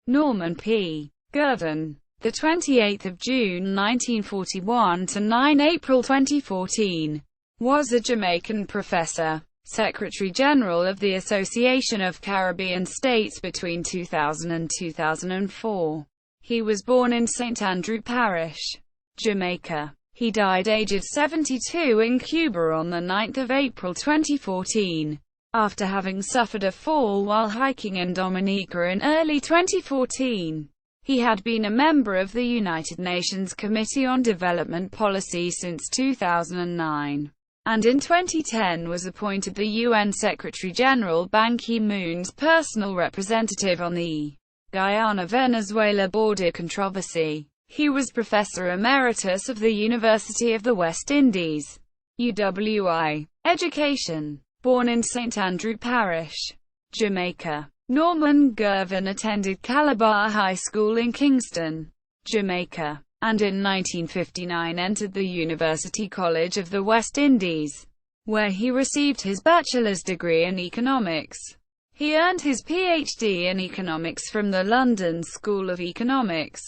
Norman P. Girvan, the 28th of June 1941 to 9 April 2014, was a Jamaican professor, Secretary General of the Association of Caribbean States between 2000 and 2004. He was born in Saint Andrew Parish, Jamaica. He died aged 72 in Cuba on 9 April 2014, after having suffered a fall while hiking in Dominica in early 2014. He had been a member of the United Nations Committee on Development Policy since 2009, and in 2010 was appointed the UN Secretary-General Ban Ki-moon's personal representative on the Guyana-Venezuela border controversy. He was Professor Emeritus of the University of the West Indies, UWI. Education. Born in Saint Andrew Parish, Jamaica, Norman Girvan attended Calabar High School in Kingston, Jamaica, and in 1959 entered the University College of the West Indies, where he received his bachelor's degree in economics. He earned his PhD in economics from the London School of Economics,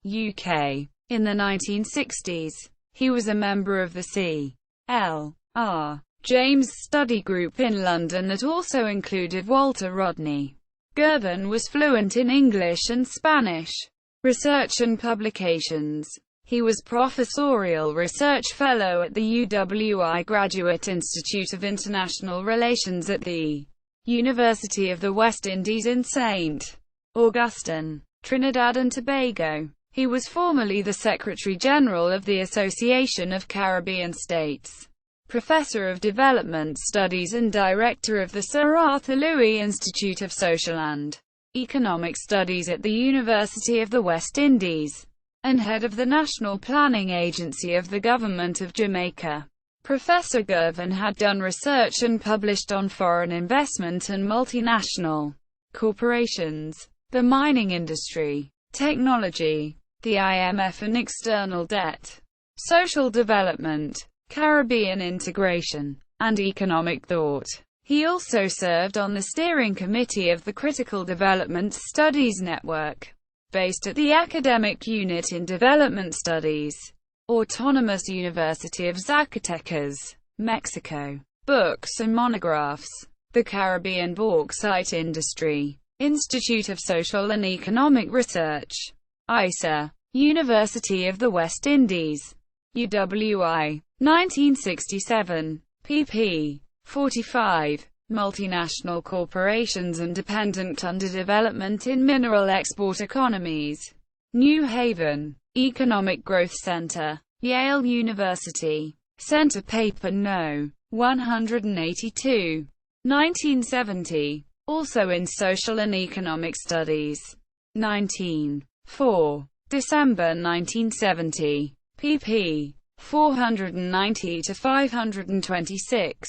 UK. In the 1960s, he was a member of the C.L.R. James study group in London that also included Walter Rodney. Girvan was fluent in English and Spanish. Research and publications. He was Professorial Research Fellow at the UWI Graduate Institute of International Relations at the University of the West Indies in St. Augustine, Trinidad and Tobago. He was formerly the Secretary General of the Association of Caribbean States, Professor of Development Studies and Director of the Sir Arthur Louis Institute of Social and Economic Studies at the University of the West Indies, and head of the National Planning Agency of the Government of Jamaica. Professor Girvan had done research and published on foreign investment and multinational corporations, the mining industry, technology, the IMF and external debt, social development, Caribbean integration, and economic thought. He also served on the steering committee of the Critical Development Studies Network, based at the Academic Unit in Development Studies, Autonomous University of Zacatecas, Mexico. Books and monographs. The Caribbean Bauxite Industry, Institute of Social and Economic Research, ISA, University of the West Indies, UWI, 1967, pp. 45. Multinational corporations and dependent underdevelopment in mineral export economies. New Haven, Economic Growth Center, Yale University. Center paper No. 182. 1970. Also in Social and Economic Studies. 19. 4. December 1970. pp. 490 to 526.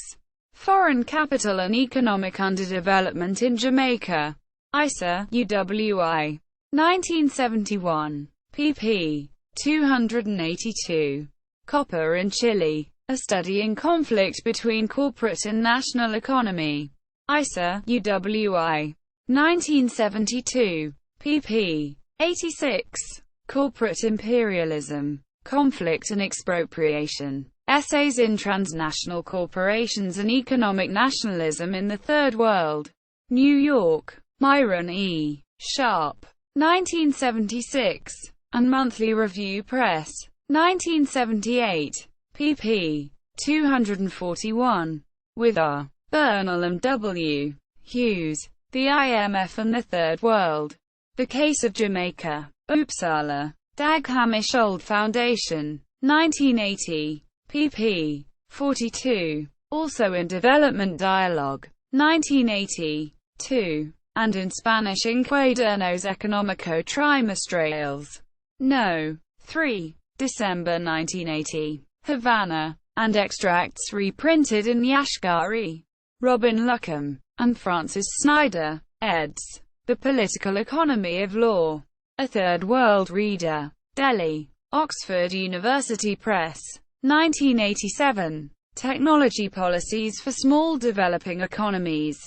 Foreign Capital and Economic Underdevelopment in Jamaica. ISA, UWI. 1971. pp. 282. Copper in Chile. A Study in Conflict Between Corporate and National Economy. ISA, UWI. 1972. pp. 86. Corporate Imperialism, Conflict and Expropriation. Essays in Transnational Corporations and Economic Nationalism in the Third World. New York, Myron E. Sharp. 1976. And Monthly Review Press. 1978. pp. 241. With R. Bernal and W. Hughes. The IMF and the Third World. The Case of Jamaica. Uppsala. Dag Hammarskjöld Foundation. 1980. pp. 42. Also in Development Dialogue. 1980. 2. And in Spanish in Cuadernos Económico Trimestrales. No. 3. December 1980. Havana. And extracts reprinted in Yashgari. Robin Luckham. And Francis Snyder. eds. The Political Economy of Law. A Third World Reader. Delhi. Oxford University Press. 1987. Technology Policies for Small Developing Economies.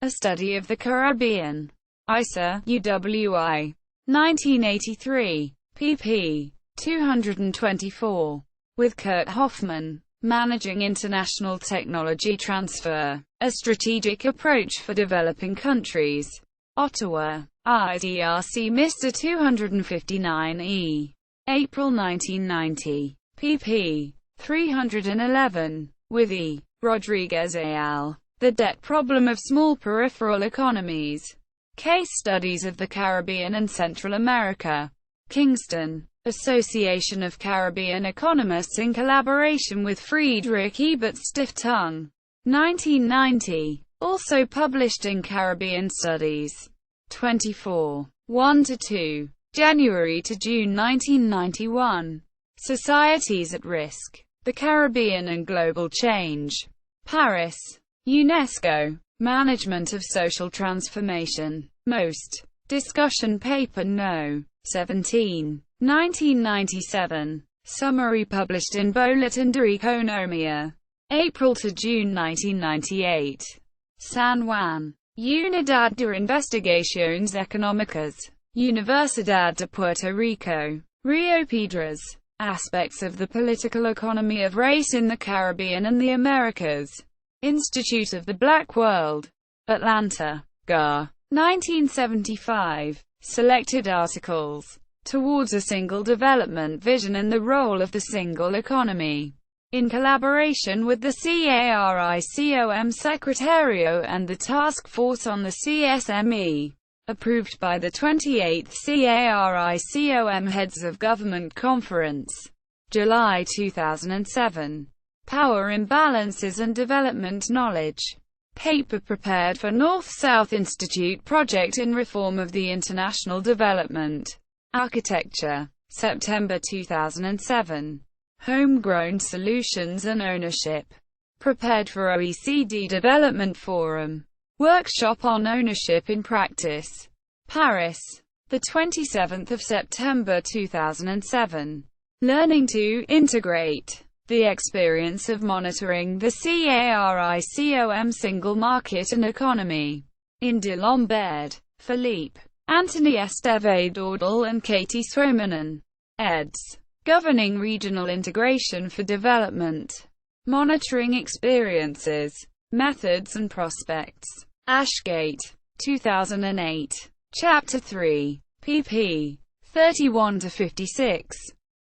A Study of the Caribbean. ISA, UWI. 1983, pp. 224. With Kurt Hoffman. Managing International Technology Transfer, a Strategic Approach for Developing Countries. Ottawa. IDRC Mr. 259E. April 1990. pp. 311. With E. Rodriguez al. The Debt Problem of Small Peripheral Economies. Case Studies of the Caribbean and Central America. Kingston. Association of Caribbean Economists in collaboration with Friedrich Ebert Stiftung. 1990. Also published in Caribbean Studies. 24. 1–2. January to June 1991. Societies at Risk. The Caribbean and Global Change. Paris. UNESCO. Management of Social Transformation. Most. Discussion paper No. 17. 1997. Summary published in Boletin de Economía. April to June 1998. San Juan. Unidad de Investigaciones Económicas. Universidad de Puerto Rico. Rio Piedras. Aspects of the Political Economy of Race in the Caribbean and the Americas. Institute of the Black World. Atlanta. GA. 1975. Selected articles. Towards a Single Development Vision and the Role of the Single Economy. In collaboration with the CARICOM Secretariat and the Task Force on the CSME. Approved by the 28th CARICOM Heads of Government Conference. July 2007. Power Imbalances and Development Knowledge. Paper prepared for North-South Institute Project in Reform of the International Development Architecture. September 2007. Homegrown Solutions and Ownership. Prepared for OECD Development Forum. Workshop on Ownership in Practice. Paris. The 27th of September 2007. Learning to integrate the experience of monitoring the CARICOM Single Market and Economy. In de Lombard. Philippe. Anthony Esteve Dordal and Katie Swomanen. eds. Governing Regional Integration for Development. Monitoring Experiences, Methods and Prospects. Ashgate. 2008. Chapter 3. pp. 31–56.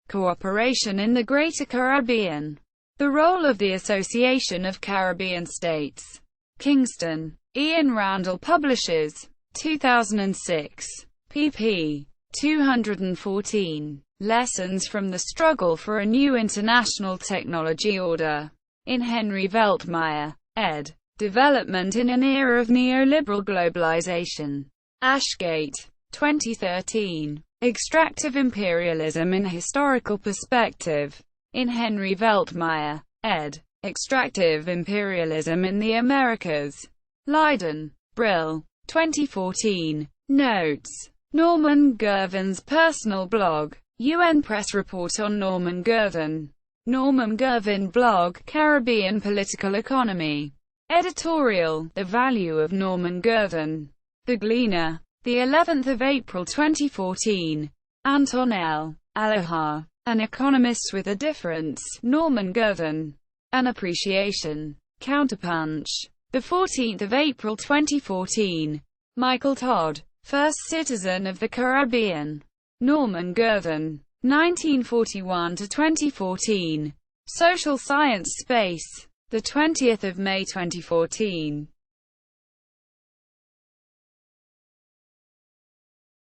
Cooperation in the Greater Caribbean. The Role of the Association of Caribbean States. Kingston. Ian Randall Publishers. 2006. pp. 214. Lessons from the Struggle for a New International Technology Order. In Henry Veltmeyer. ed. Development in an Era of Neoliberal Globalization. Ashgate. 2013. Extractive Imperialism in a Historical Perspective. In Henry Veltmeyer. ed. Extractive Imperialism in the Americas. Leiden. Brill. 2014. Notes. Norman Girvan's personal blog. UN Press Report on Norman Girvan. Norman Girvan blog, Caribbean Political Economy. Editorial, The Value of Norman Girvan. The Gleaner. The 11th of April 2014. Anton L. Aloha. An Economist with a Difference, Norman Girvan. An Appreciation. Counterpunch. The 14th of April 2014. Michael Todd. First Citizen of the Caribbean. Norman Girvan. 1941–2014. Social Science Space. The 20th of May 2014.